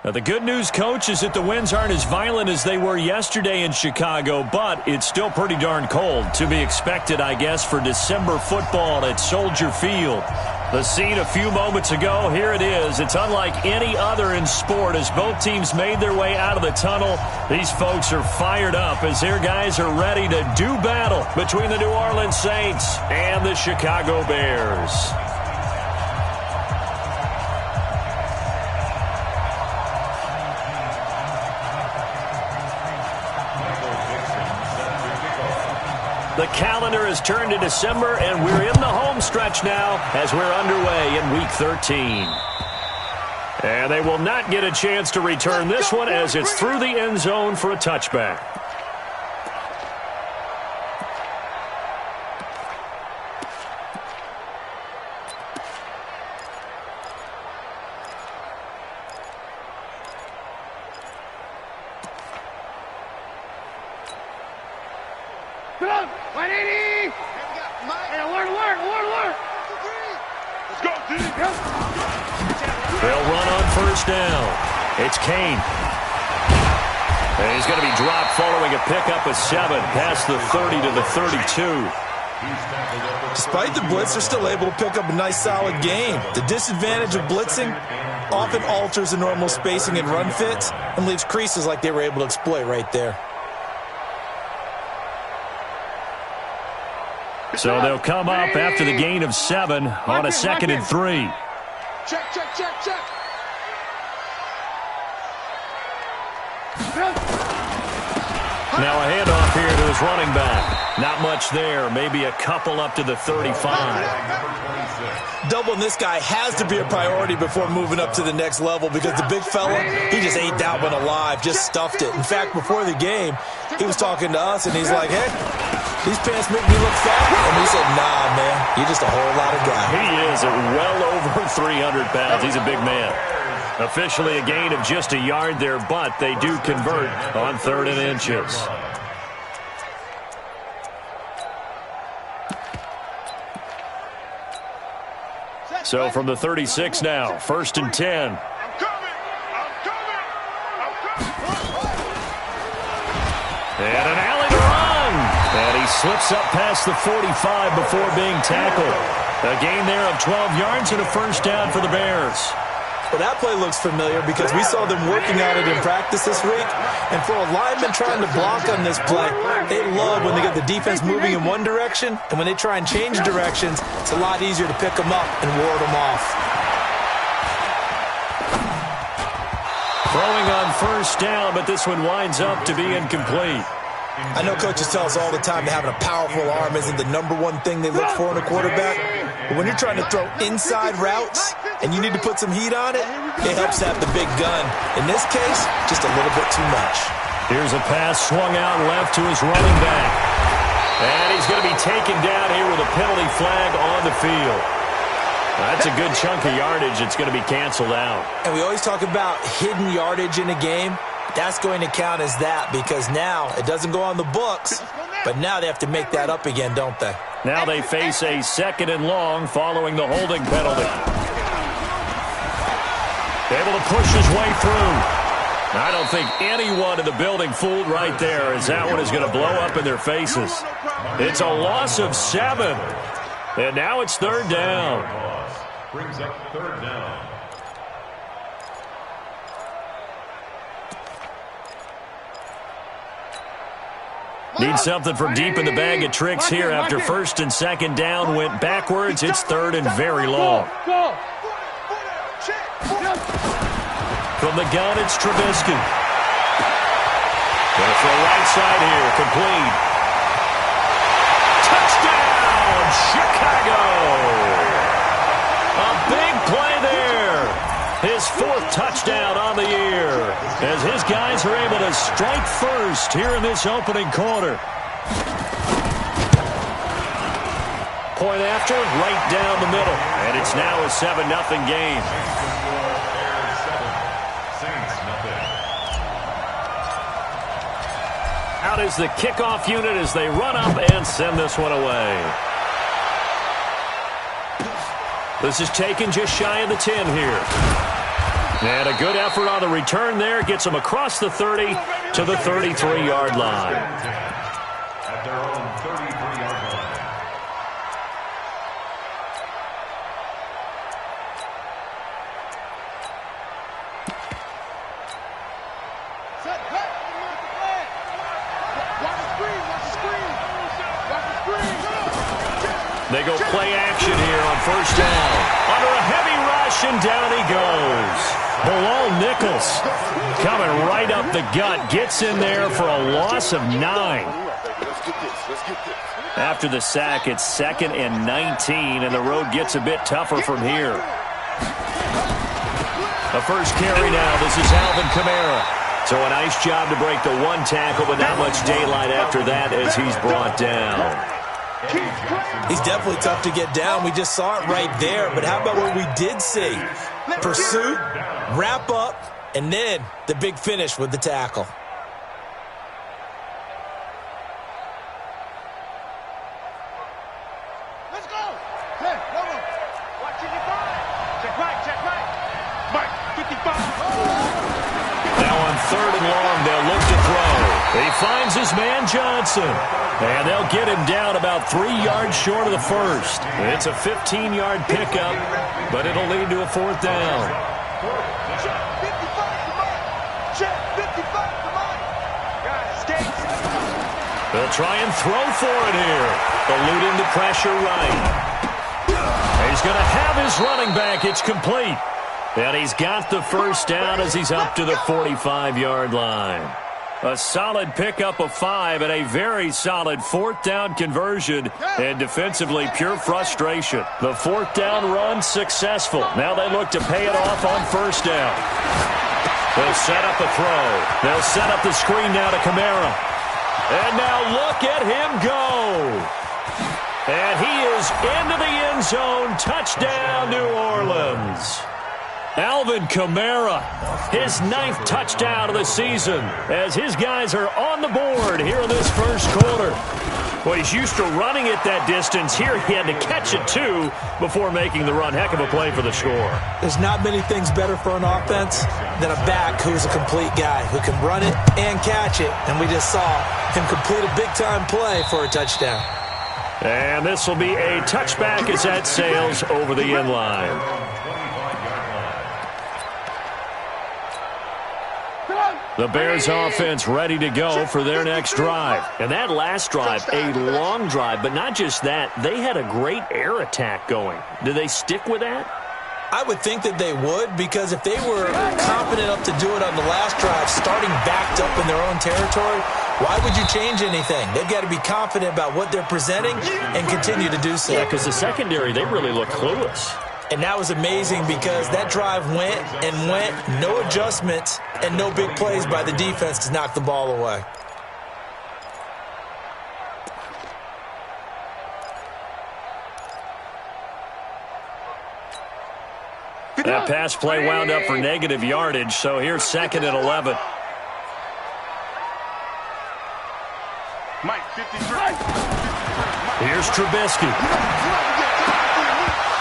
Now, the good news, Coach, is that the winds aren't as violent as they were yesterday in Chicago, but it's still pretty darn cold. To be expected, I guess, for December football at Soldier Field. The scene a few moments ago, here it is. It's unlike any other in sport as both teams made their way out of the tunnel. These folks are fired up as their guys are ready to do battle between the New Orleans Saints and the Chicago Bears. The calendar has turned to December, and we're in the home stretch now as we're underway in Week 13. And they will not get a chance to return this one as it's through the end zone for a touchback. They'll run on first down. It's Kane. And he's going to be dropped following a pickup of 7 past the 30 to the 32. Despite the blitz, they're still able to pick up a nice solid gain. The disadvantage of blitzing often alters the normal spacing and run fits and leaves creases like they were able to exploit right there. So they'll come up after the gain of 7 on a 2nd and 3. Check. Now a handoff here to his running back. Not much there. Maybe a couple up to the 35. Doubling this guy has to be a priority before moving up to the next level because the big fella, he just ate that one alive, just stuffed it. In fact, before the game, he was talking to us, and he's like, hey, these pants make me look fat. And we said, nah, man, you're just a whole lot of guy. He is at well over 300 pounds. He's a big man. Officially a gain of just a yard there, but they do convert on 3rd and inches. So from the 36 now, 1st and 10. I'm coming. And an alley to run. And he slips up past the 45 before being tackled. A gain there of 12 yards and a first down for the Bears. Well, that play looks familiar because we saw them working on it in practice this week. And for a lineman trying to block on this play, they love when they get the defense moving in one direction. And when they try and change directions, it's a lot easier to pick them up and ward them off. Throwing on first down, but this one winds up to be incomplete. I know coaches tell us all the time that having a powerful arm isn't the #1 thing they look for in a quarterback. But when you're trying to throw inside routes and you need to put some heat on it, it helps to have the big gun. In this case, just a little bit too much. Here's a pass swung out left to his running back. And he's going to be taken down here with a penalty flag on the field. That's a good chunk of yardage. It's going to be canceled out. And we always talk about hidden yardage in a game. That's going to count as that because now it doesn't go on the books, but now they have to make that up again, don't they? Now they face a 2nd and long following the holding penalty. Able to push his way through. I don't think anyone in the building fooled right there as that one is going to blow up in their faces. It's a loss of 7. And now it's 3rd down. Brings up 3rd down. Need something from deep in the bag of tricks here after 1st and 2nd down went backwards. It's 3rd and very long. From the gun, it's Trubisky. Going for a right side here, complete. Touchdown, Chicago! A big play there. His 4th touchdown on the year as his guys are able to strike first here in this opening quarter. Point after, right down the middle. And it's now a 7-0 game. Out is the kickoff unit as they run up and send this one away. This is taken just shy of the 10 here. And a good effort on the return there. Gets them across the 30 to the 33-yard line. At their own 33-yard line. They go play action here on first down. Under a heavy rush, and down he goes. Bilal Nichols coming right up the gut. Gets in there for a loss of 9. After the sack, it's 2nd and 19, and the road gets a bit tougher from here. The first carry now. This is Alvin Kamara. So a nice job to break the one tackle, but not much daylight after that as he's brought down. He's definitely tough to get down. We just saw it right there. But how about what we did see? Pursuit, wrap up, and then the big finish with the tackle. Let's go. Hey, go. Watch it, check right. Mike, 55. Now on 3rd and long, they'll look to throw. He finds his man Johnson. And they'll get him down about 3 yards short of the first. It's a 15-yard pickup, but it'll lead to a 4th down. Check 55 to Mike. Check 55 to Mike. Guys, skates. They'll try and throw for it here. Eluding the pressure right. He's going to have his running back. It's complete. And he's got the first down as he's up to the 45-yard line. A solid pickup of 5 and a very solid 4th down conversion, and defensively pure frustration. The 4th down run successful. Now they look to pay it off on first down. They'll set up a throw. They'll set up the screen now to Kamara. And now look at him go. And he is into the end zone. Touchdown, New Orleans. Alvin Kamara, his 9th touchdown of the season, as his guys are on the board here in this first quarter. Well, he's used to running it that distance. Here he had to catch it, too, before making the run. Heck of a play for the score. There's not many things better for an offense than a back who is a complete guy, who can run it and catch it. And we just saw him complete a big-time play for a touchdown. And this will be a touchback as that sails over the end line. The Bears offense ready to go for their next drive. And that last drive, a long drive, but not just that. They had a great air attack going. Do they stick with that? I would think that they would, because if they were confident enough to do it on the last drive, starting backed up in their own territory, why would you change anything? They've got to be confident about what they're presenting and continue to do so. Yeah, because the secondary, they really look clueless. And that was amazing because that drive went and went, no adjustments, and no big plays by the defense to knock the ball away. That pass play wound up for negative yardage, so here's 2nd and 11. Mike, 53. Here's Trubisky.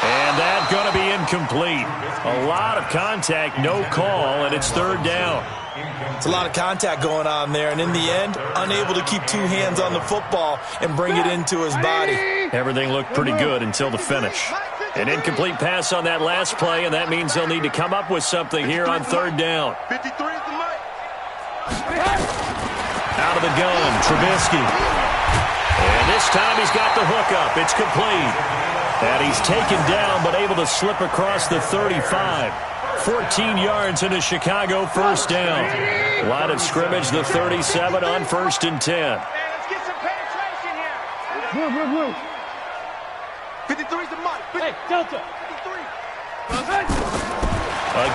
And that's going to be incomplete. A lot of contact, no call, and it's 3rd down. It's a lot of contact going on there, and in the end, unable to keep 2 hands on the football and bring it into his body. Everything looked pretty good until the finish. An incomplete pass on that last play, and that means they'll need to come up with something here on 3rd down. 53 is the Mike. Out of the gun, Trubisky. And this time he's got the hookup. It's complete. And he's taken down, but able to slip across the 35. 14 yards into Chicago, first down. Line of scrimmage, the 37 on 1st and 10. Let's get some penetration here. 53 is the Mike. Hey, Delta. 53.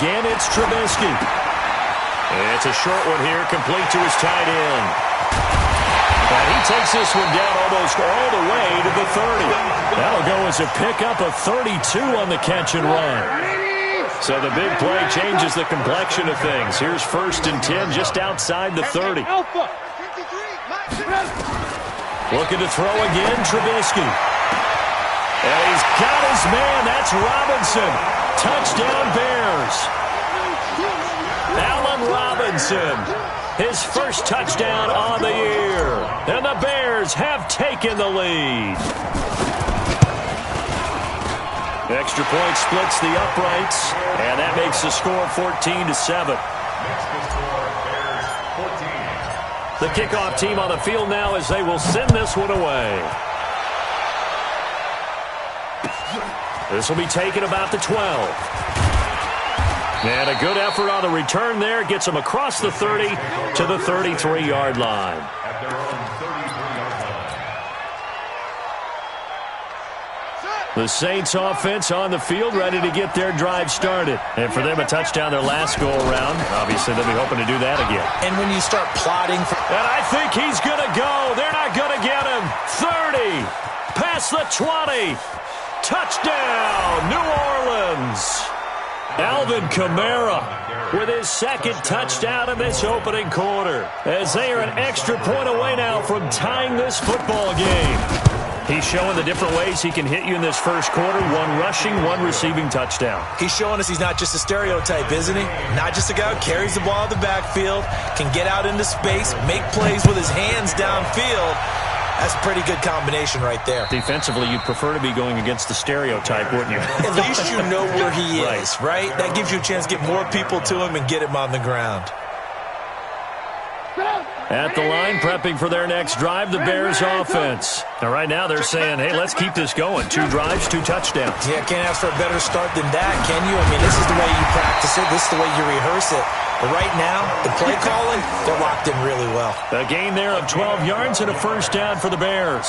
Again, it's Trubisky. It's a short one here, complete to his tight end. And he takes this one down almost all the way to the 30. That'll go as a pickup of 32 on the catch and run. So the big play changes the complexion of things. Here's 1st and 10 just outside the 30. Looking to throw again, Trubisky. And he's got his man. That's Robinson. Touchdown, Bears. Robinson. His first touchdown on the year. And the Bears have taken the lead. Extra point splits the uprights, and that makes the score 14-7. The kickoff team on the field now as they will send this one away. This will be taken about the 12. And a good effort on the return there. Gets them across the 30 to the 33-yard line. The Saints offense on the field, ready to get their drive started. And for them, a touchdown their last go-around. Obviously, they'll be hoping to do that again. And when you start plotting for... And I think he's going to go. They're not going to get him. 30. Past the 20. Touchdown, New Orleans. Alvin Kamara with his second touchdown in this opening quarter, as they are an extra point away now from tying this football game. He's showing the different ways he can hit you in this first quarter. One rushing, one receiving touchdown. He's showing us he's not just a stereotype, isn't he? Not just a guy who carries the ball in the backfield, can get out into space, make plays with his hands downfield. That's a pretty good combination right there. Defensively, you'd prefer to be going against the stereotype, wouldn't you? At least you know where he is, right? That gives you a chance to get more people to him and get him on the ground. At the line, prepping for their next drive, the Bears offense. Now, right now, they're saying, hey, let's keep this going. 2 drives, 2 touchdowns. Yeah, can't ask for a better start than that, can you? I mean, this is the way you practice it. This is the way you rehearse it. But right now, the play calling, they're locked in really well. A gain there of 12 yards and a first down for the Bears.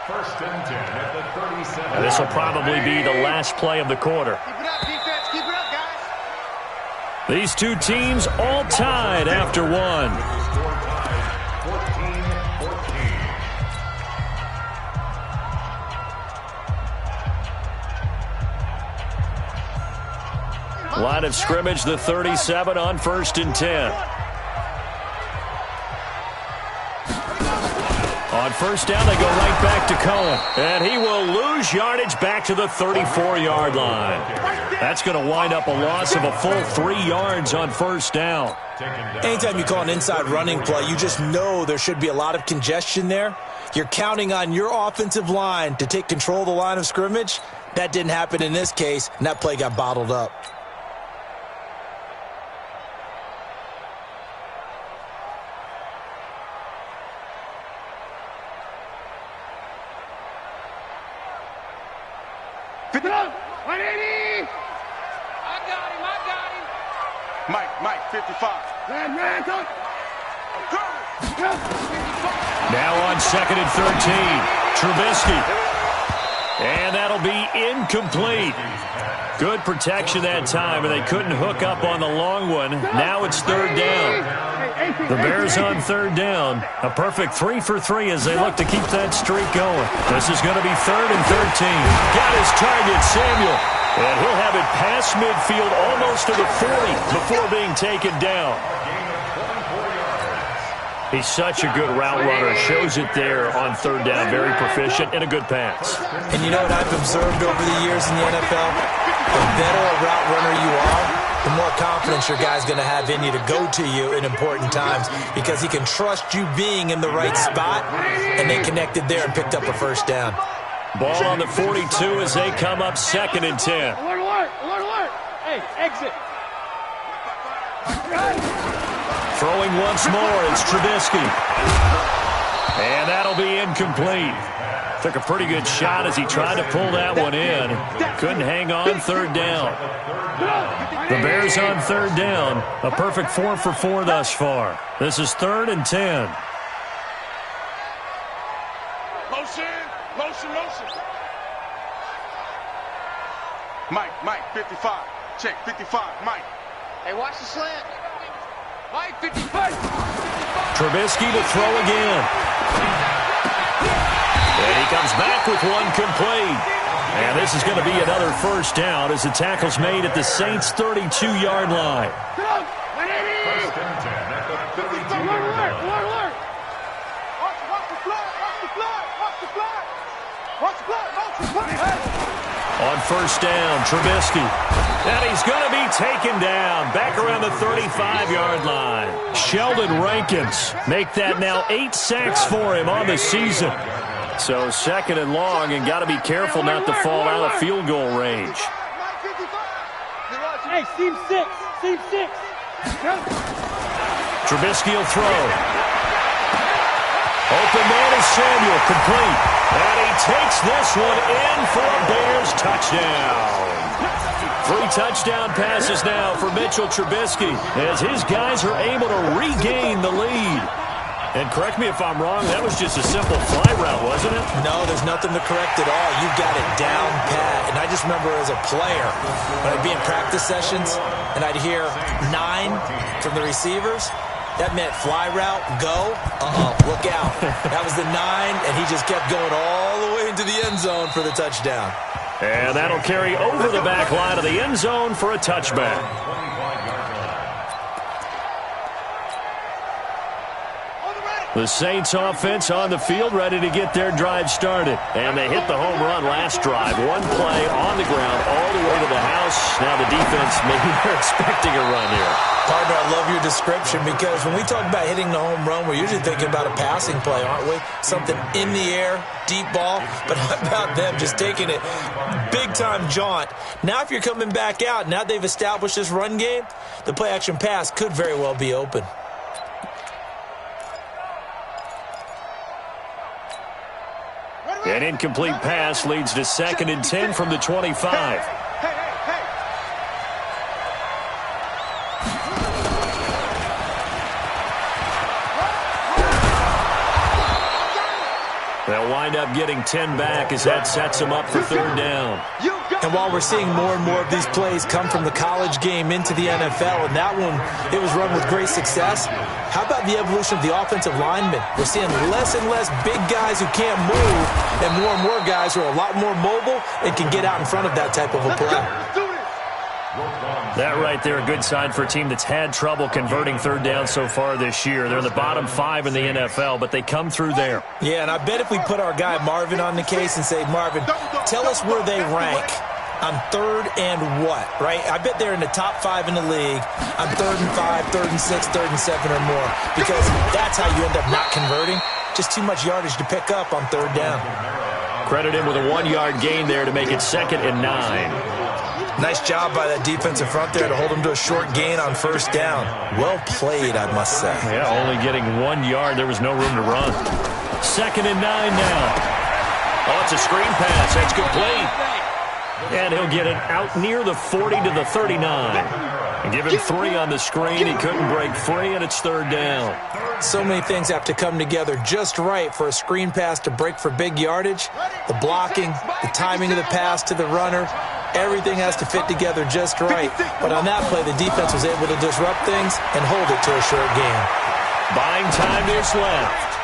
First and 10 at the 37. This will probably be the last play of the quarter. Keep it up, defense. Keep it up, guys. These two teams all tied after one. Score tied 14-14. Line of scrimmage, the 37 on 1st and 10. On first down, they go right back to Cohen. And he will lose yardage back to the 34-yard line. That's going to wind up a loss of a full 3 yards on first down. Anytime you call an inside running play, you just know there should be a lot of congestion there. You're counting on your offensive line to take control of the line of scrimmage. That didn't happen in this case, and that play got bottled up. Mike, 55. Now on 2nd and 13, Trubisky. And that'll be incomplete. Good protection that time, and they couldn't hook up on the long one. Now it's 3rd down. The Bears on 3rd down. A perfect 3 for 3 as they look to keep that streak going. This is going to be 3rd and 13. Got his target, Samuel. And he'll have it past midfield almost to the 40 before being taken down. He's such a good route runner. Shows it there on 3rd down. Very proficient and a good pass. And you know what I've observed over the years in the NFL? The better a route runner you are, the more confidence your guy's going to have in you to go to you in important times because he can trust you being in the right spot, and they connected there and picked up a first down. Ball on the 42 as they come up 2nd and 10. Alert, alert, alert, alert. Hey, exit. Throwing once more, it's Trubisky. And that'll be incomplete. Took a pretty good shot as he tried to pull that one in. Couldn't hang on 3rd down. The Bears on 3rd down. A perfect 4 for 4 thus far. This is 3rd and 10. Motion. Mike, 55. Check, 55, Mike. Hey, watch the slant. Mike, 55. Trubisky to throw again. And he comes back with one complete. And this is going to be another first down as the tackle's made at the Saints' 32-yard line. First and 10 at the 32-yard line. Alert. Watch the flag. On first down, Trubisky. And he's going to be taken down back around the 35-yard line. Sheldon Rankins make that now 8 sacks for him on the season. So second and long, and got to be careful not to fall out of field goal range. Hey, seam 6. Seam 6. Trubisky will throw. Open man is Samuel, complete. And he takes this one in for a Bears touchdown. 3 touchdown passes now for Mitchell Trubisky as his guys are able to regain the lead. And correct me if I'm wrong, that was just a simple fly route, wasn't it? No, there's nothing to correct at all. You got it down pat. And I just remember as a player, when I'd be in practice sessions and I'd hear 9 from the receivers, that meant fly route, go, look out. That was the 9, and he just kept going all the way into the end zone for the touchdown. And that'll carry over the back line of the end zone for a touchback. The Saints offense on the field, ready to get their drive started. And they hit the home run last drive. 1 play on the ground all the way to the house. Now the defense, maybe they're expecting a run here. Partner, I love your description because when we talk about hitting the home run, we're usually thinking about a passing play, aren't we? Something in the air, deep ball. But how about them just taking it big-time jaunt? Now if you're coming back out, now they've established this run game, the play-action pass could very well be open. An incomplete pass leads to 2nd and 10 from the 25. They'll wind up getting 10 back as that sets them up for 3rd down. And while we're seeing more and more of these plays come from the college game into the NFL, and that one, it was run with great success, how about the evolution of the offensive linemen? We're seeing less and less big guys who can't move, and more guys who are a lot more mobile and can get out in front of that type of a play. That right there, a good sign for a team that's had trouble converting 3rd down so far this year. They're in the bottom 5 in the NFL, but they come through there. Yeah, and I bet if we put our guy Marvin on the case and say, Marvin, tell us where they rank on 3rd and what, right? I bet they're in the top 5 in the league on 3rd and 5, 3rd and 6, 3rd and 7 or more, because that's how you end up not converting. Just too much yardage to pick up on 3rd down. Credit him with a 1-yard gain there to make it 2nd and 9. Nice job by that defensive front there to hold him to a short gain on 1st down. Well played, I must say. Yeah, only getting 1 yard. There was no room to run. 2nd and 9 now. Oh, it's a screen pass. That's complete. And he'll get it out near the 40 to the 39. And give him 3 on the screen. He couldn't break free, and it's 3rd down. So many things have to come together just right for a screen pass to break for big yardage. The blocking, the timing of the pass to the runner, everything has to fit together just right. But on that play, the defense was able to disrupt things and hold it to a short gain. Buying time is left.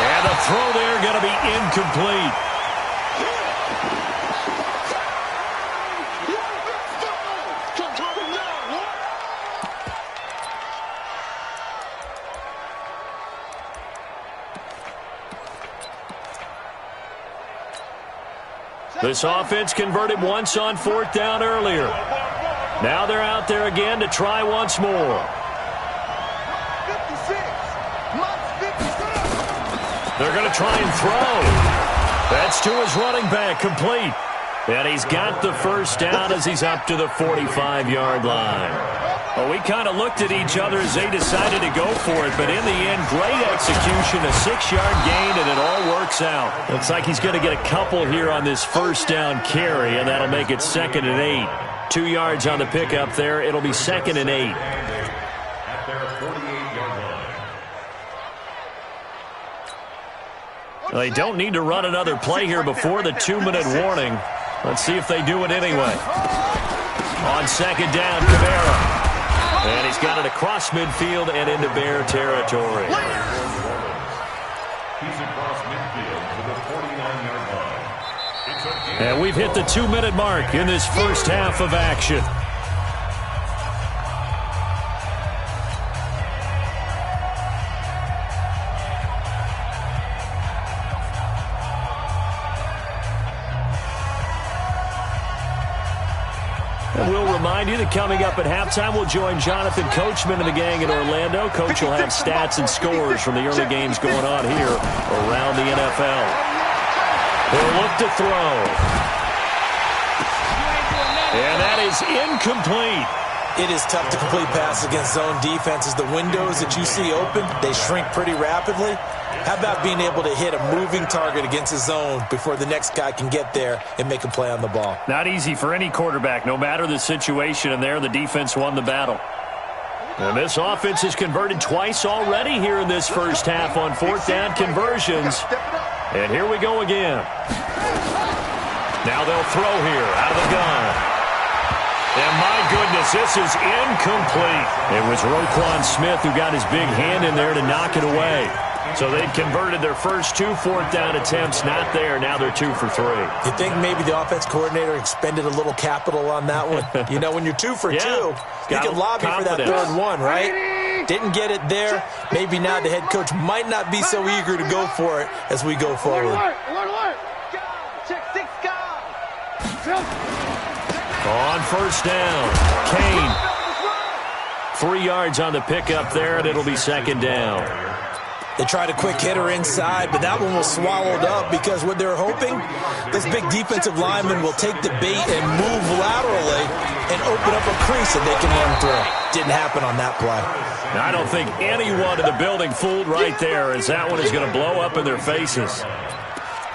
And the throw there going to be incomplete. This offense converted once on 4th down earlier. Now they're out there again to try once more. 56. They're going to try and throw. That's to his running back, complete. And he's got the 1st down as he's up to the 45-yard line. Well, we kind of looked at each other as they decided to go for it, but in the end, great execution, a 6-yard gain, and it all works out. Looks like he's going to get a couple here on this 1st down carry, and that'll make it 2nd and 8. 2 yards on the pickup there. It'll be 2nd and 8. At their 48-yard line. They don't need to run another play here before the 2-minute warning. Let's see if they do it anyway. On 2nd down, Kamara. And he's got it across midfield and into Bear territory. He's across midfield to the 49-yard line. And we've hit the 2-minute mark in this first half of action. And we'll remind you that coming up at halftime, we'll join Jonathan Coachman and the gang in Orlando. Coach will have stats and scores from the early games going on here around the NFL. He'll look to throw. And that is incomplete. It is tough to complete passes against zone defenses. The windows that you see open, they shrink pretty rapidly. How about being able to hit a moving target against a zone before the next guy can get there and make a play on the ball? Not easy for any quarterback, no matter the situation. And there, the defense won the battle. And this offense has converted twice already here in this first half on fourth down conversions. And here we go again. Now they'll throw here out of the gun. And my goodness, this is incomplete. It was Roquan Smith who got his big hand in there to knock it away. So they've converted their first 2 fourth down attempts. Not there. Now they're 2 for 3. You think maybe the offense coordinator expended a little capital on that one? You know, when you're 2 for 2, you can lobby for that third one, right? Didn't get it there. Maybe now the head coach might not be so eager to go for it as we go forward. Check 6 guys. On first down, Kane. 3 yards on the pickup there, and it'll be second down. They tried a quick hitter inside, but that one was swallowed up because what they're hoping, this big defensive lineman will take the bait and move laterally and open up a crease that they can run through. Didn't happen on that play. Now, I don't think anyone in the building fooled right there, as that one is going to blow up in their faces.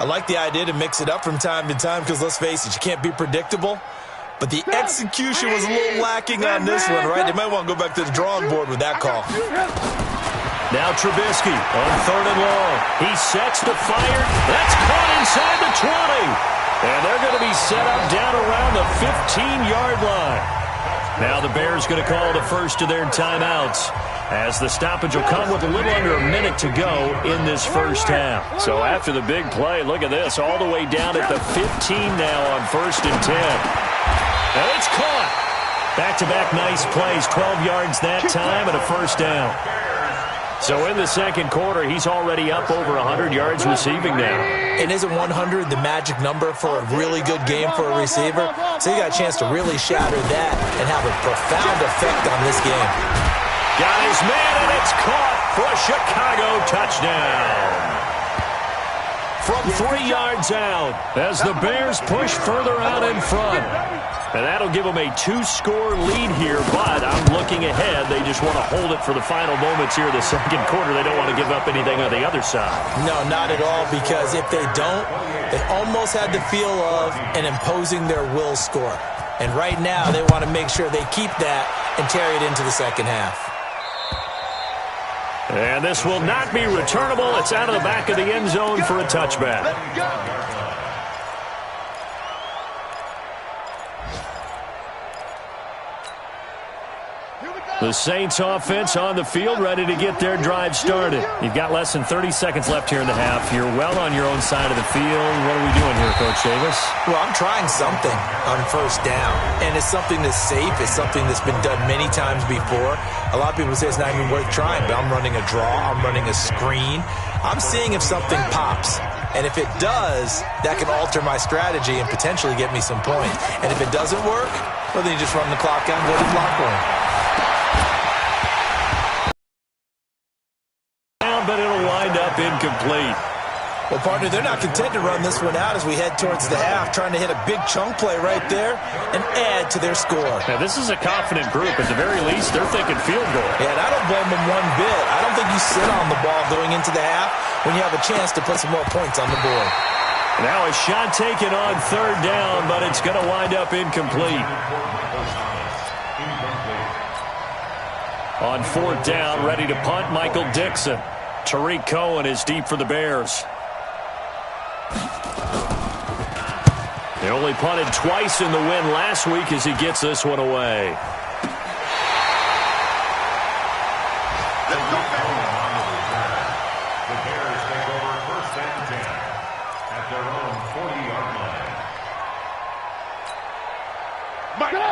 I like the idea to mix it up from time to time because, let's face it, you can't be predictable. But the execution was a little lacking on this one, right? They might want to go back to the drawing board with that call. Now Trubisky on third and long. He sets to fire. That's caught inside the 20. And they're going to be set up down around the 15-yard line. Now the Bears going to call the first of their timeouts, as the stoppage will come with a little under a minute to go in this first half. So after the big play, look at this, all the way down at the 15 now on 1st and 10. And it's caught. Back-to-back nice plays, 12 yards that time and a first down. So in the second quarter, he's already up over 100 yards receiving now. And isn't 100 the magic number for a really good game for a receiver? So you got a chance to really shatter that and have a profound effect on this game. Got his man, and it's caught for a Chicago touchdown. From 3 yards out, as the Bears push further out in front. And that'll give them a 2-score lead here, but I'm looking ahead. They just want to hold it for the final moments here in the second quarter. They don't want to give up anything on the other side. No, not at all, because if they don't, they almost had the feel of an imposing their will score. And right now, they want to make sure they keep that and carry it into the second half. And this will not be returnable. It's out of the back of the end zone for a touchback. The Saints offense on the field, ready to get their drive started. You've got less than 30 seconds left here in the half. You're well on your own side of the field. What are we doing here, Coach Davis? Well, I'm trying something on first down, and it's something that's safe. It's something that's been done many times before. A lot of people say it's not even worth trying, but I'm running a draw. I'm running a screen. I'm seeing if something pops. And if it does, that can alter my strategy and potentially get me some points. And if it doesn't work, well, then you just run the clock out and go to the locker room. But it'll wind up incomplete. Well, partner, they're not content to run this one out as we head towards the half, trying to hit a big chunk play right there and add to their score. Now, this is a confident group. At the very least, they're thinking field goal. Yeah, and I don't blame them one bit. I don't think you sit on the ball going into the half when you have a chance to put some more points on the board. Now a shot taken on third down, but it's going to wind up incomplete. On fourth down, ready to punt, Michael Dixon. Tariq Cohen is deep for the Bears. They only punted twice in the win last week as he gets this one away. The Bears take over 1st and 10 at their own 40-yard line.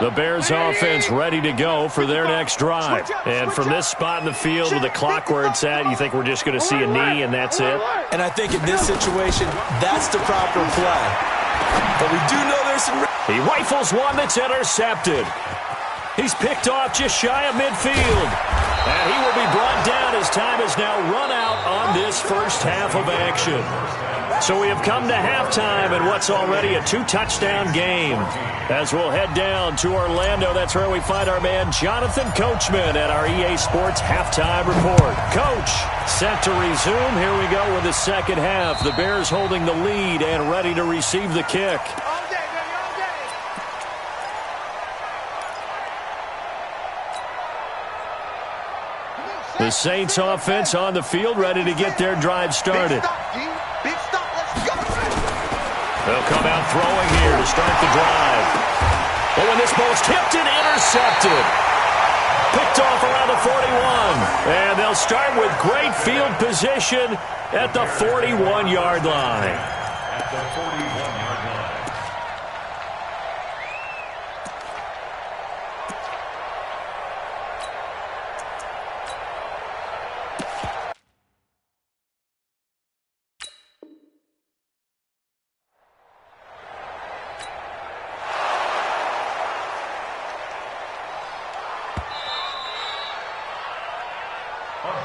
The Bears offense ready to go for their next drive. And from this spot in the field with the clock where it's at, you think we're just going to see a knee and that's it? And I think in this situation, that's the proper play. But we do know person. He rifles one that's intercepted. He's picked off just shy of midfield. And he will be brought down as time has now run out on this first half of action. So we have come to halftime in what's already a 2-touchdown game. As we'll head down to Orlando, that's where we find our man Jonathan Coachman at our EA Sports Halftime Report. Coach, set to resume. Here we go with the second half. The Bears holding the lead and ready to receive the kick. The Saints offense on the field, ready to get their drive started. Big stop, let's go. They'll come out throwing here to start the drive. Oh, and this ball's tipped and intercepted. Picked off around the 41. And they'll start with great field position at the 41-yard line. At the 41-yard line.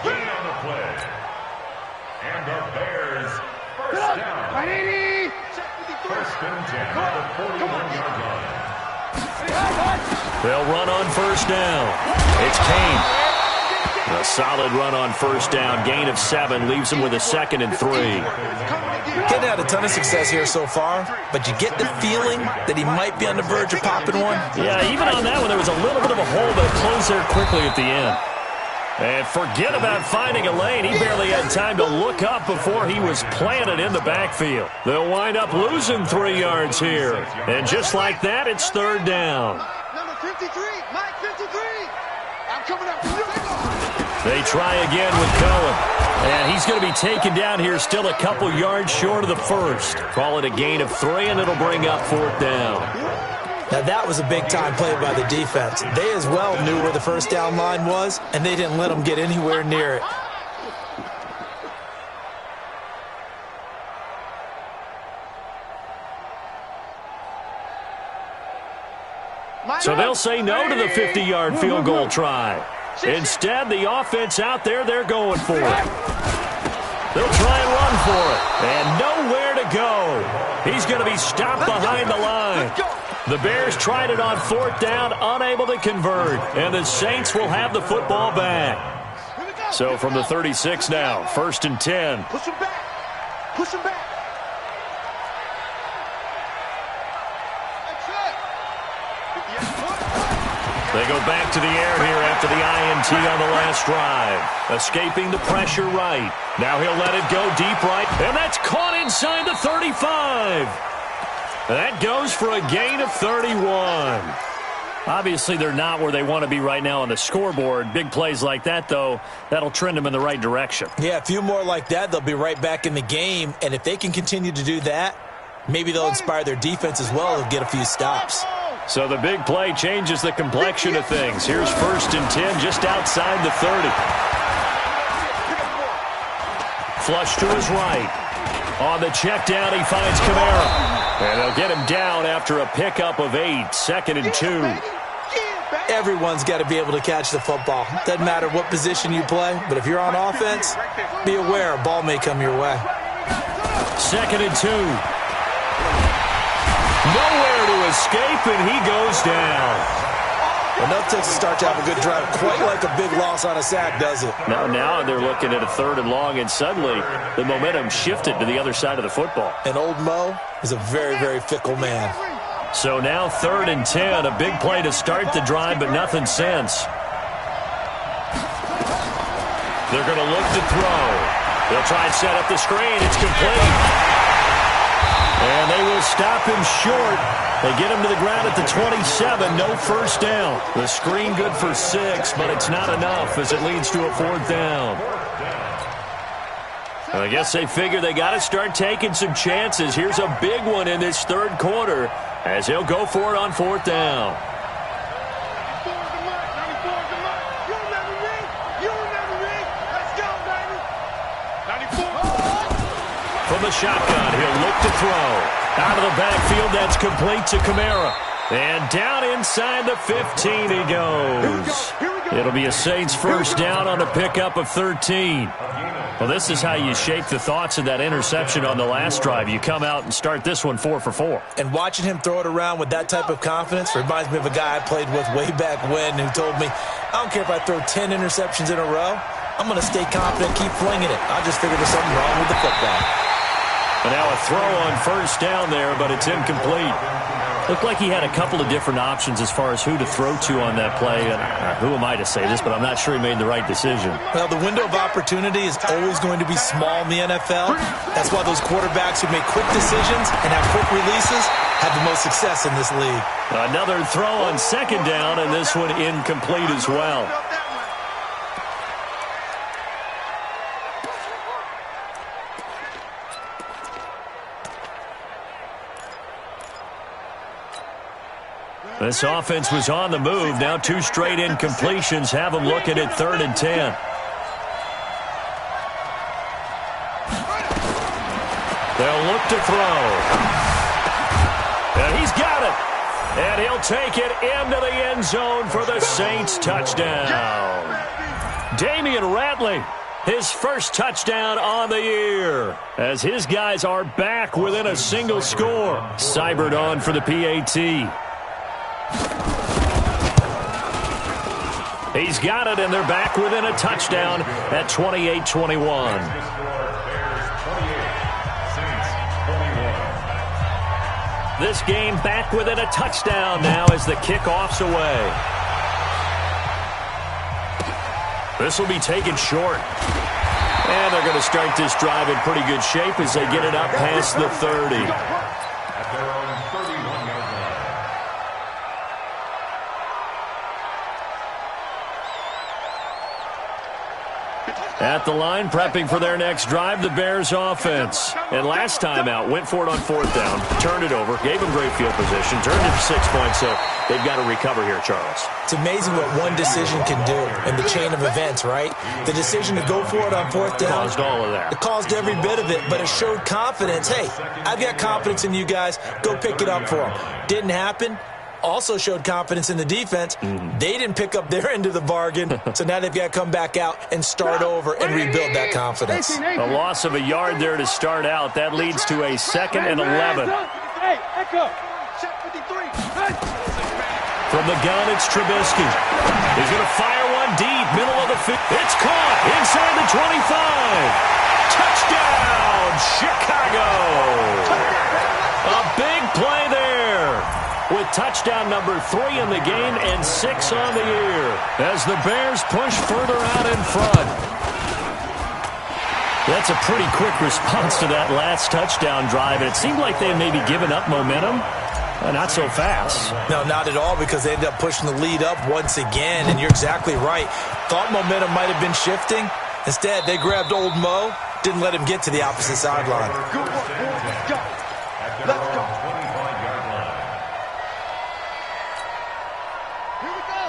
Again on the play. And the Bears first down. First and 10 at the 41-yard line. They'll run on first down. It's Kane. A solid run on first down. Gain of 7 leaves him with a 2nd and 3. Getting had a ton of success here so far, but you get the feeling that he might be on the verge of popping one. Yeah, even on that one, there was a little bit of a hole that closed there quickly at the end. And forget about finding a lane. He barely had time to look up before he was planted in the backfield. They'll wind up losing 3 yards here. And just like that, it's third down. Number 53, Mike 53. I'm coming up. They try again with Cohen. And he's going to be taken down here still a couple yards short of the first. Call it a gain of 3, and it'll bring up fourth down. Now, that was a big-time play by the defense. They as well knew where the first down line was, and they didn't let them get anywhere near it. So they'll say no to the 50-yard field goal try. Instead, the offense out there, they're going for it. They'll try and run for it. And nowhere to go. He's going to be stopped behind the line. The Bears tried it on fourth down, unable to convert. And the Saints will have the football back. So from the 36 now, first and 10. Push him back. Push him back. They go back to the air here after the INT on the last drive. Escaping the pressure right. Now he'll let it go deep right. And that's caught inside the 35. That goes for a gain of 31. Obviously, they're not where they want to be right now on the scoreboard. Big plays like that, though, that'll trend them in the right direction. Yeah, a few more like that, they'll be right back in the game. And if they can continue to do that, maybe they'll inspire their defense as well and get a few stops. So the big play changes the complexion of things. Here's first and 10 just outside the 30. Flush to his right. On the check down, he finds Kamara. And they'll get him down after a pickup of 8, 2nd and 2. Everyone's got to be able to catch the football. Doesn't matter what position you play, but if you're on offense, be aware a ball may come your way. 2nd and 2. Nowhere to escape, and he goes down. Enough takes to start to have a good drive. Quite like a big loss on a sack, does it? Now they're looking at a 3rd and long, and suddenly the momentum shifted to the other side of the football. And old Mo is a very, very fickle man. So now 3rd and 10, a big play to start the drive, but nothing since. They're going to look to throw. They'll try and set up the screen. It's complete. And they will stop him short. They get him to the ground at the 27. No first down. The screen good for 6, but it's not enough as it leads to a 4th down. I guess they figure they got to start taking some chances. Here's a big one in this 3rd quarter as he'll go for it on 4th down. From the shotgun, he'll look to throw. Out of the backfield, that's complete to Kamara. And down inside the 15 he goes. It'll be a Saints first down on a pickup of 13. Well, this is how you shape the thoughts of that interception on the last drive. You come out and start this one 4 for 4. And watching him throw it around with that type of confidence reminds me of a guy I played with way back when who told me, I don't care if I throw 10 interceptions in a row. I'm going to stay confident, keep flinging it. I just figured there's something wrong with the football. And now a throw on first down there, but it's incomplete. Looked like he had a couple of different options as far as who to throw to on that play. And who am I to say this, but I'm not sure he made the right decision. Well, the window of opportunity is always going to be small in the NFL. That's why those quarterbacks who make quick decisions and have quick releases have the most success in this league. Another throw on second down, and this one incomplete as well. This offense was on the move. Now 2 straight incompletions have them looking at 3rd and 10. They'll look to throw. And he's got it. And he'll take it into the end zone for the Saints touchdown. Damian Ratley, his first touchdown on the year, as his guys are back within a single score. Cybered on for the PAT. He's got it, and they're back within a touchdown at 28-21. This game back within a touchdown now as the kickoff's away. This will be taken short. And they're going to start this drive in pretty good shape as they get it up past the 30. At the line, prepping for their next drive, the Bears offense. And last time out, went for it on 4th down, turned it over, gave them great field position, turned it to 6 points, so they've got to recover here, Charles. It's amazing what one decision can do in the chain of events, right? The decision to go for it on 4th down. Caused all of that. It caused every bit of it, but it showed confidence. Hey, I've got confidence in you guys. Go pick it up for them. Didn't happen. Also showed confidence in the defense. They didn't pick up their end of the bargain, so now they've got to come back out and start over and rebuild that confidence. A loss of a yard there to start out. That leads to a 2nd and 11. From the gun, it's Trubisky. He's going to fire one deep, middle of the field. It's caught inside the 25. Touchdown, Chicago. A big play there, with touchdown number 3 in the game and 6 on the year, as the Bears push further out in front. That's a pretty quick response to that last touchdown drive, and it seemed like they had maybe given up momentum. Not so fast. No, not at all, because they ended up pushing the lead up once again, and you're exactly right. Thought momentum might have been shifting. Instead, they grabbed old Mo, didn't let him get to the opposite sideline. Good work, boys. Let's go. Let's go.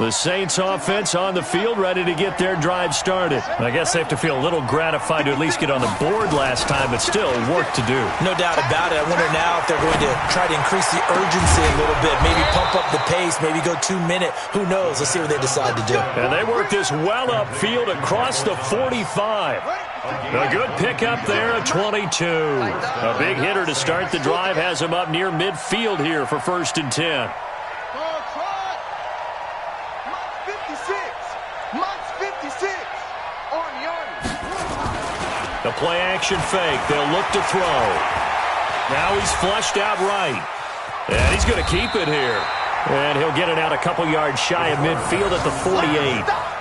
The Saints offense on the field, ready to get their drive started. I guess they have to feel a little gratified to at least get on the board last time, but still work to do. No doubt about it. I wonder now if they're going to try to increase the urgency a little bit, maybe pump up the pace, maybe go 2-minute. Who knows? Let's see what they decide to do. And they work this well upfield across the 45. A good pickup there at 22. A big hitter to start the drive has him up near midfield here for 1st and 10. The play-action fake. They'll look to throw. Now he's flushed out right. And he's going to keep it here. And he'll get it out a couple yards shy of midfield at the 48.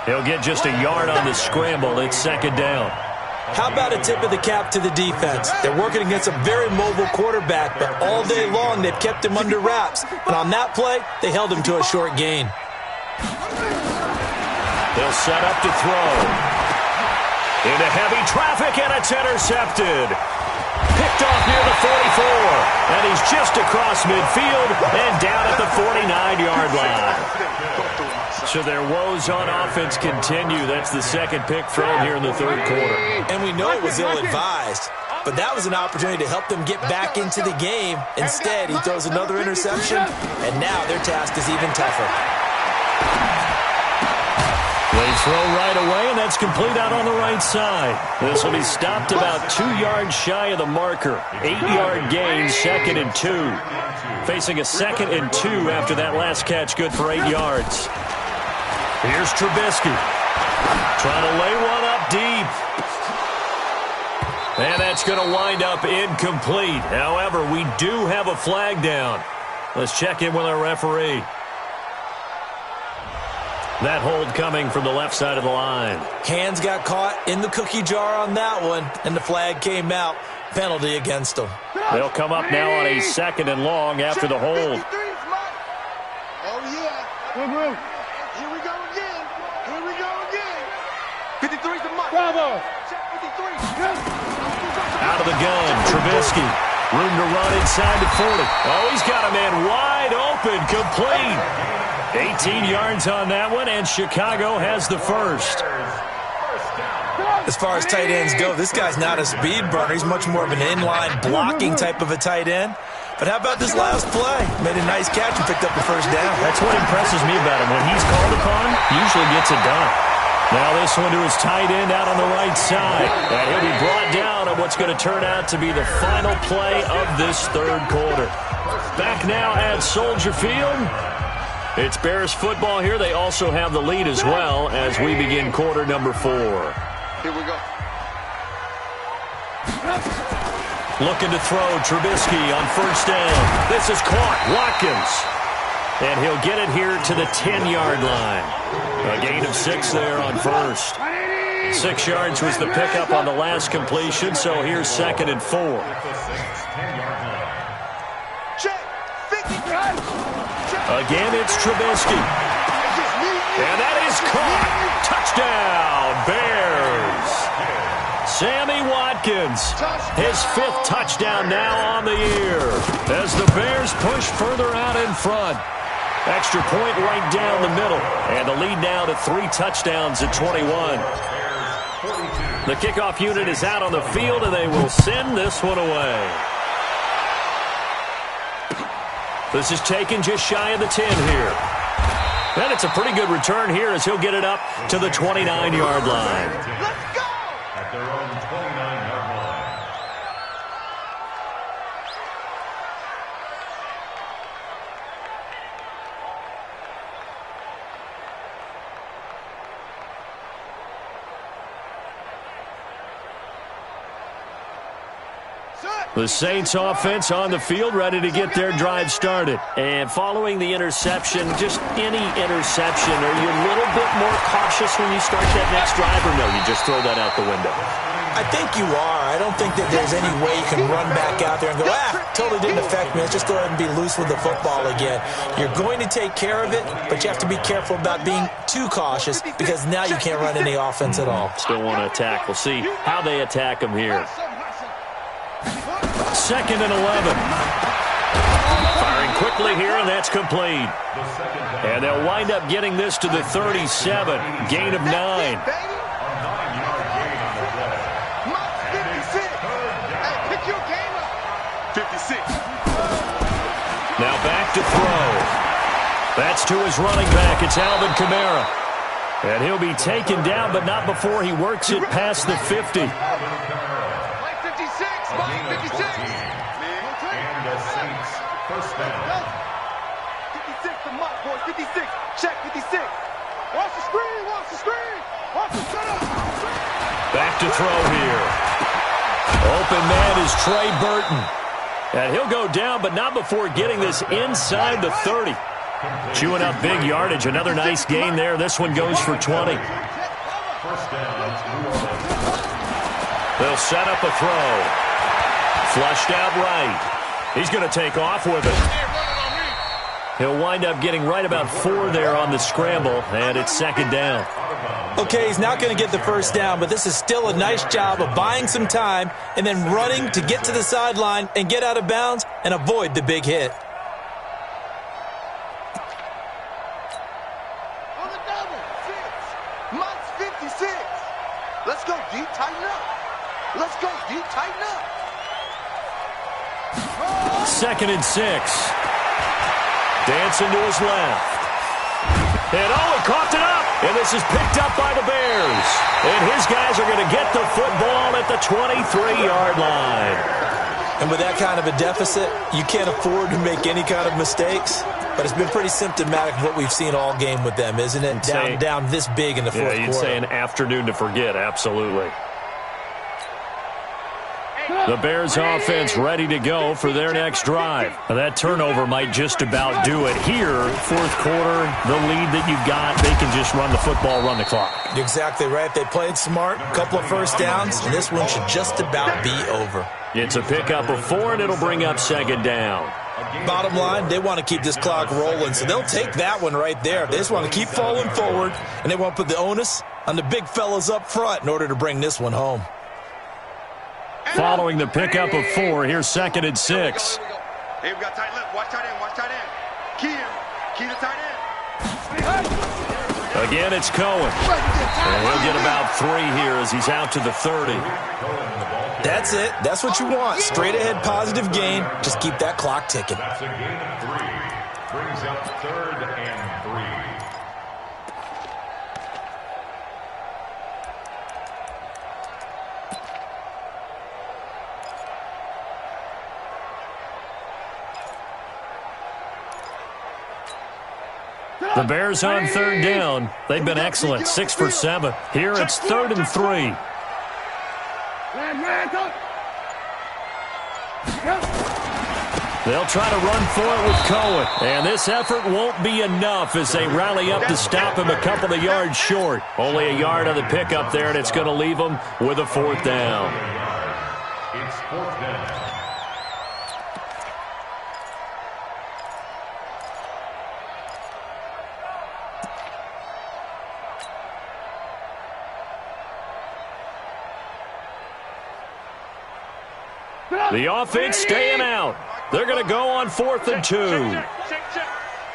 He'll get just a yard on the scramble. It's 2nd down. How about a tip of the cap to the defense? They're working against a very mobile quarterback, but all day long they've kept him under wraps. And on that play, they held him to a short gain. They'll set up to throw. Into heavy traffic, and it's intercepted. Picked off near the 44, and he's just across midfield and down at the 49-yard line. So their woes on offense continue. That's the 2nd pick thrown here in the 3rd quarter. And we know it was ill-advised. but that was an opportunity to help them get back into the game. Instead, he throws another interception, and now their task is even tougher. They throw right away, and that's complete out on the right side. This will be stopped about 2 yards shy of the marker. 8-yard gain, 2nd and 2. Facing a 2nd and 2 after that last catch, good for 8 yards. Here's Trubisky. Trying to lay one up deep. And that's going to wind up incomplete. However, we do have a flag down. Let's check in with our referee. That hold coming from the left side of the line. Hands got caught in the cookie jar on that one, and the flag came out. Penalty against them. They'll come up now on a 2nd and long after the hold. Oh, yeah. Here we go again. Here we go again. 53's the mark. Bravo. Check 53. Out of the gun, Trubisky. Room to run inside the 40. Oh, he's got a man wide open, complete. 18 yards on that one, and Chicago has the first. As far as tight ends go, this guy's not a speed burner. He's much more of an inline blocking type of a tight end. But how about this last play? Made a nice catch and picked up the first down. That's what impresses me about him. When he's called upon, usually gets it done. Now this one to his tight end out on the right side. And he'll be brought down on what's going to turn out to be the final play of this 3rd quarter. Back now at Soldier Field. It's Bears football here. They also have the lead as well as we begin quarter number 4. Here we go. Looking to throw Trubisky on 1st down. This is caught. Watkins. And he'll get it here to the 10-yard line. A gain of 6 there on 1st. 6 yards was the pickup on the last completion, so here's 2nd and 4. Again, it's Trubisky. And that is caught. Touchdown, Bears. Sammy Watkins, his 5th touchdown now on the year as the Bears push further out in front. Extra point right down the middle, and the lead now to 3 touchdowns at 21. The kickoff unit is out on the field, and they will send this one away. This is taken just shy of the 10 here. And it's a pretty good return here as he'll get it up to the 29-yard line. Let's go! At their own 29-yard line. The Saints offense on the field, ready to get their drive started. And following the interception, just any interception, are you a little bit more cautious when you start that next drive, or no, you just throw that out the window? I think you are. I don't think that there's any way you can run back out there and go, totally didn't affect me. Let's just go ahead and be loose with the football again. You're going to take care of it, but you have to be careful about being too cautious because now you can't run any offense at all. Still want to attack. We'll see how they attack him here. 2nd and 11. Firing quickly here, and that's complete. And they'll wind up getting this to the 37. Gain of 9. 56. Hey, pick your game up. 56. Now back to throw. That's to his running back. It's Alvin Kamara. And he'll be taken down, but not before he works it past the 50. Mike 56. Mike 56. And the Saints first down. 56 to Mike, boys. 56. Check 56. Watch the screen. Watch the screen. Watch the setup. Back to throw here. Open man is Trey Burton. And he'll go down, but not before getting this inside the 30. Chewing up big yardage. Another nice gain there. This one goes for 20. They'll set up a throw. Flushed out right. He's going to take off with it. He'll wind up getting right about 4 there on the scramble, and it's 2nd down. Okay, he's not going to get the first down, but this is still a nice job of buying some time and then running to get to the sideline and get out of bounds and avoid the big hit. On the double. 6. Mike's 56. Let's go deep. Tighten up. Let's go, D. Tighten up. 2nd and 6. Dancing to his left. And he coughed it up. And this is picked up by the Bears. And his guys are going to get the football at the 23-yard line. And with that kind of a deficit, you can't afford to make any kind of mistakes. But it's been pretty symptomatic of what we've seen all game with them, isn't it? Down this big in the fourth quarter. Yeah, you'd say an afternoon to forget, absolutely. The Bears offense ready to go for their next drive. Now, that turnover might just about do it here. Fourth quarter, the lead that you've got, they can just run the football, run the clock. Exactly right. They played smart, a couple of first downs, and this one should just about be over. It's a pickup of 4, and it'll bring up 2nd down. Bottom line, they want to keep this clock rolling, so they'll take that one right there. They just want to keep falling forward, and they want to put the onus on the big fellas up front in order to bring this one home. Following the pickup of 4, here's 2nd and 6. Hey, we got tight left. Watch tight end. Watch tight end. Key to tight end. Again, it's Cohen. And he'll get about 3 here as he's out to the 30. That's it. That's what you want. Straight ahead positive gain. Just keep that clock ticking. That's a gain of 3. Brings up 3rd and 3. The Bears on 3rd down. They've been excellent, 6 for 7. Here it's 3rd and 3. They'll try to run for it with Cohen. And this effort won't be enough as they rally up to stop him a couple of yards short. Only a yard on the pickup there, and it's going to leave them with a 4th down. It's 4th down. The offense staying out. They're going to go on 4th and 2.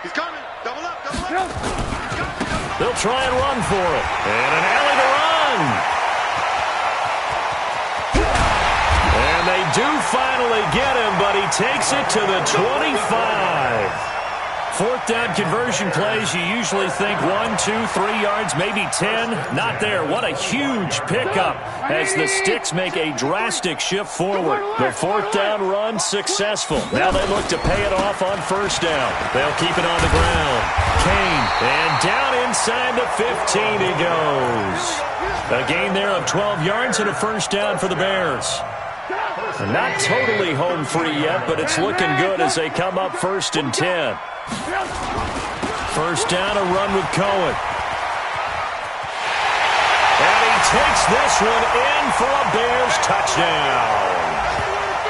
He's coming. Double up. They'll try and run for it. And an alley to run. And they do finally get him, but he takes it to the 25. 4th down conversion plays, you usually think 1, 2, 3 yards, maybe 10. Not there. What a huge pickup as the Sticks make a drastic shift forward. The 4th down run successful. Now they look to pay it off on 1st down. They'll keep it on the ground. Kane, and down inside the 15 he goes. A gain there of 12 yards and a 1st down for the Bears. Not totally home free yet, but it's looking good as they come up 1st and 10. 1st down, a run with Cohen. And he takes this one in for a Bears touchdown.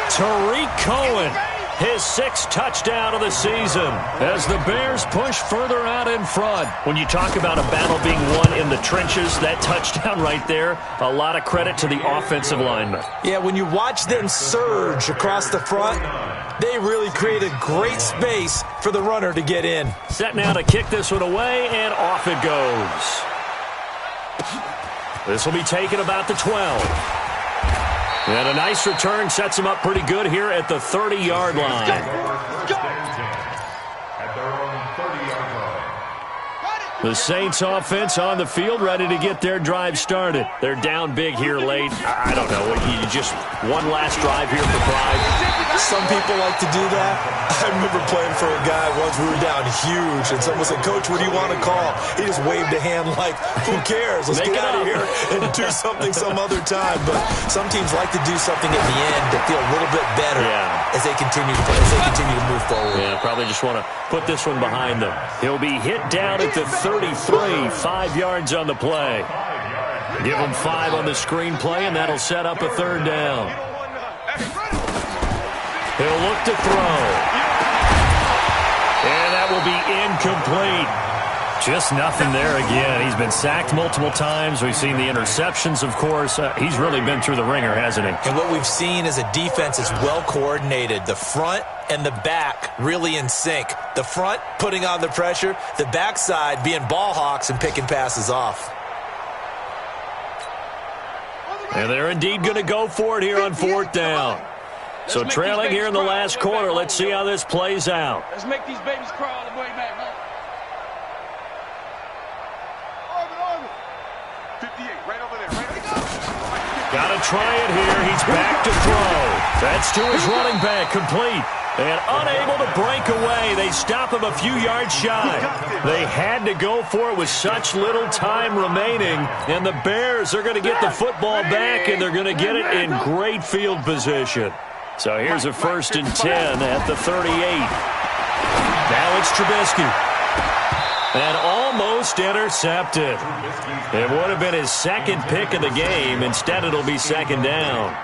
Tariq Cohen, his 6th touchdown of the season as the Bears push further out in front. When you talk about a battle being won in the trenches, that touchdown right there, a lot of credit to the offensive linemen. Yeah, when you watch them surge across the front, they really created great space for the runner to get in. Set now to kick this one away, and off it goes. This will be taken about the 12. And a nice return sets him up pretty good here at the 30-yard line. At their own 30-yard line. The Saints offense on the field, ready to get their drive started. They're down big here late. I don't know. You just one last drive here for pride. Some people like to do that. I remember playing for a guy once. We were down huge, and someone said, "Coach, what do you want to call?" He just waved a hand like, "Who cares? Let's get out of here and do something some other time." But some teams like to do something at the end to feel a little bit better as they continue to play, as they continue to move forward. Yeah, probably just want to put this one behind them. He'll be hit down at the 33, 5 yards on the play. Give him 5 on the screenplay, and that'll set up a 3rd down. He'll look to throw. And that will be incomplete. Just nothing there again. He's been sacked multiple times. We've seen the interceptions, of course. He's really been through the ringer, hasn't he? And what we've seen is a defense that's well coordinated. The front and the back really in sync. The front putting on the pressure. The backside being ball hawks and picking passes off. And they're indeed going to go for it here on 4th down. So trailing here in the last quarter. Let's see how this plays out. Let's make these babies cry all the way back, man. 58, right over there. Right, go. Got to try it here. He's back to throw. That's to his running back, complete. And unable to break away. They stop him a few yards shy. They had to go for it with such little time remaining. And the Bears are going to get the football back, and they're going to get it in great field position. So here's a 1st and 10 at the 38. Now it's Trubisky. And almost intercepted. It would have been his 2nd pick of the game. Instead, it'll be 2nd down.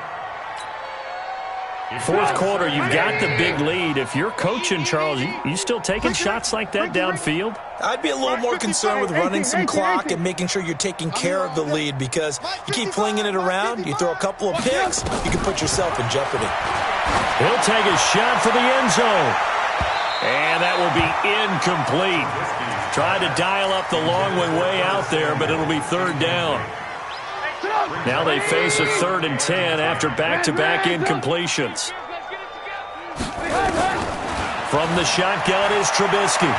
4th quarter, you've got the big lead. If you're coaching, Charles, you still taking shots like that downfield? I'd be a little more concerned with running some clock and making sure you're taking care of the lead, because you keep flinging it around, you throw a couple of picks, you can put yourself in jeopardy. He'll take a shot for the end zone. And that will be incomplete. Tried to dial up the long way out there, but it'll be 3rd down. Now they face a 3rd and 10 after back-to-back incompletions. From the shotgun is Trubisky.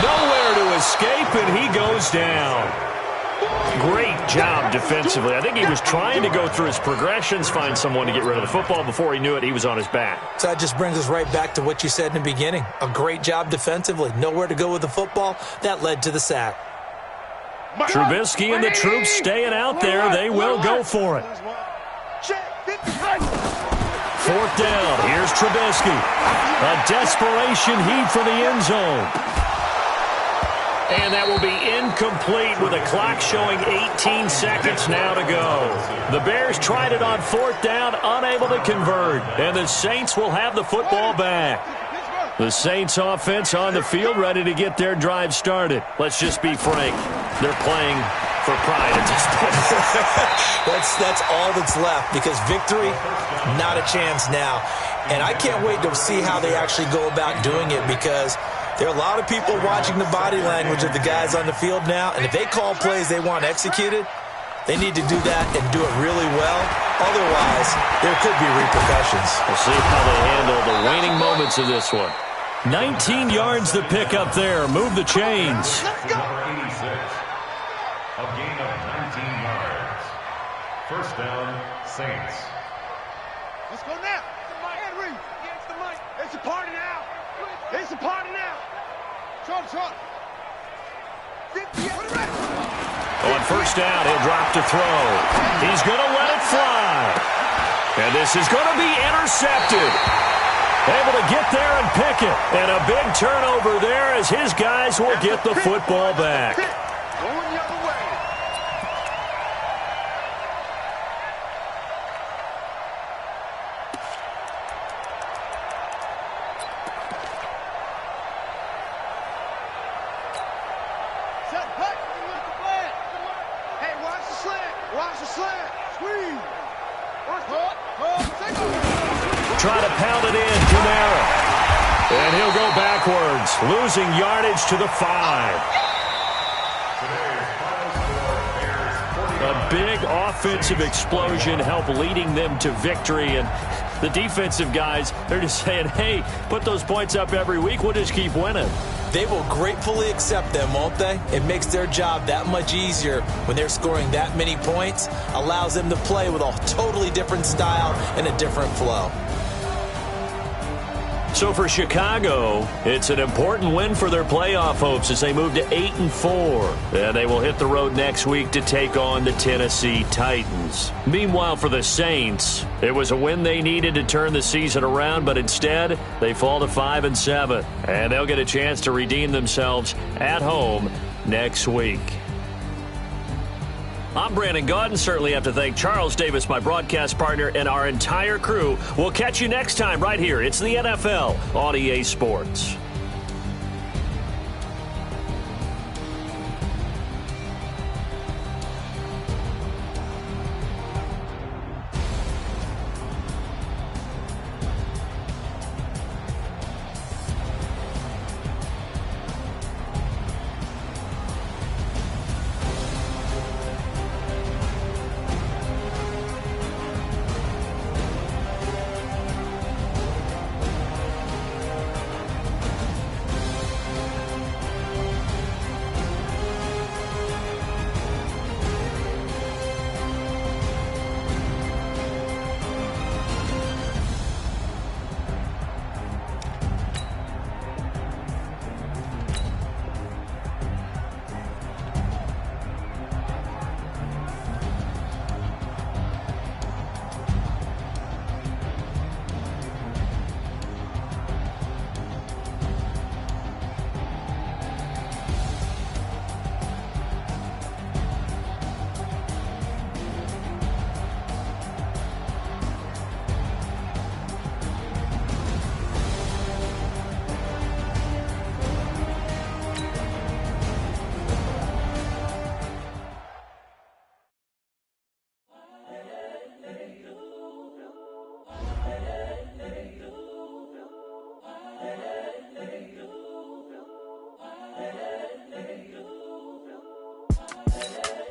Nowhere to escape, and he goes down. Great job defensively. I think he was trying to go through his progressions, find someone to get rid of the football. Before he knew it, he was on his back. So that just brings us right back to what you said in the beginning. A great job defensively. Nowhere to go with the football. That led to the sack. Trubisky and the troops staying out there. They will go for it. 4th down. Here's Trubisky. A desperation heave for the end zone. And that will be incomplete with a clock showing 18 seconds now to go. The Bears tried it on 4th down, unable to convert. And the Saints will have the football back. The Saints offense on the field, ready to get their drive started. Let's just be frank. They're playing for pride at this point. That's all that's left, because victory, not a chance now. And I can't wait to see how they actually go about doing it, because there are a lot of people watching the body language of the guys on the field now, and if they call plays they want executed, they need to do that and do it really well. Otherwise, there could be repercussions. We'll see how they handle the waning moments of this one. 19 yards to pick up there. Move the chains. Number 86. A gain of 19 yards. 1st down, Saints. Let's go now. Against the mic. It's a party now. It's a party now. Short. On 1st down, he'll drop to throw. He's going to let it fly. And this is going to be intercepted. Able to get there and pick it. And a big turnover there as his guys will get the football back. Going the other way. Set, hut. Hey, watch the slant. Watch the slant. Squeeze. Try to pound it in, Kamara. And he'll go backwards, losing yardage to the 5. A big offensive explosion helped leading them to victory. And the defensive guys, they're just saying, hey, put those points up every week. We'll just keep winning. They will gratefully accept them, won't they? It makes their job that much easier when they're scoring that many points. Allows them to play with a totally different style and a different flow. So for Chicago, it's an important win for their playoff hopes as they move to 8-4. And they will hit the road next week to take on the Tennessee Titans. Meanwhile, for the Saints, it was a win they needed to turn the season around, but instead, they fall to 5-7. And they'll get a chance to redeem themselves at home next week. I'm Brandon Gaudin. Certainly have to thank Charles Davis, my broadcast partner, and our entire crew. We'll catch you next time right here. It's the NFL on EA Sports.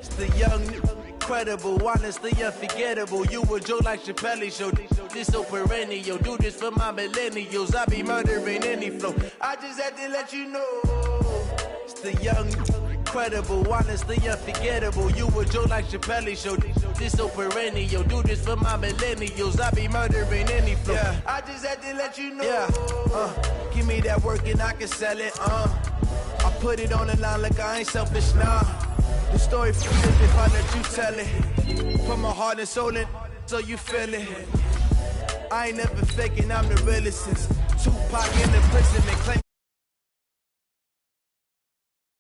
The young, incredible, honestly unforgettable. You a Joe like Chappelle show. This so perennial. Do this for my millennials. I be murdering any flow. I just had to let you know. It's the young, incredible, honestly unforgettable. You a Joe like Chappelle show. This so perennial. Do this for my millennials. I be murdering any flow. Yeah. I just had to let you know. Yeah. Give me that work and I can sell it. I put it on the line like I ain't selfish, nah. The story flips if I let you tell it. Put my heart and soul in, so you feel it. I ain't never faking, I'm the realest since Tupac in the prison and claim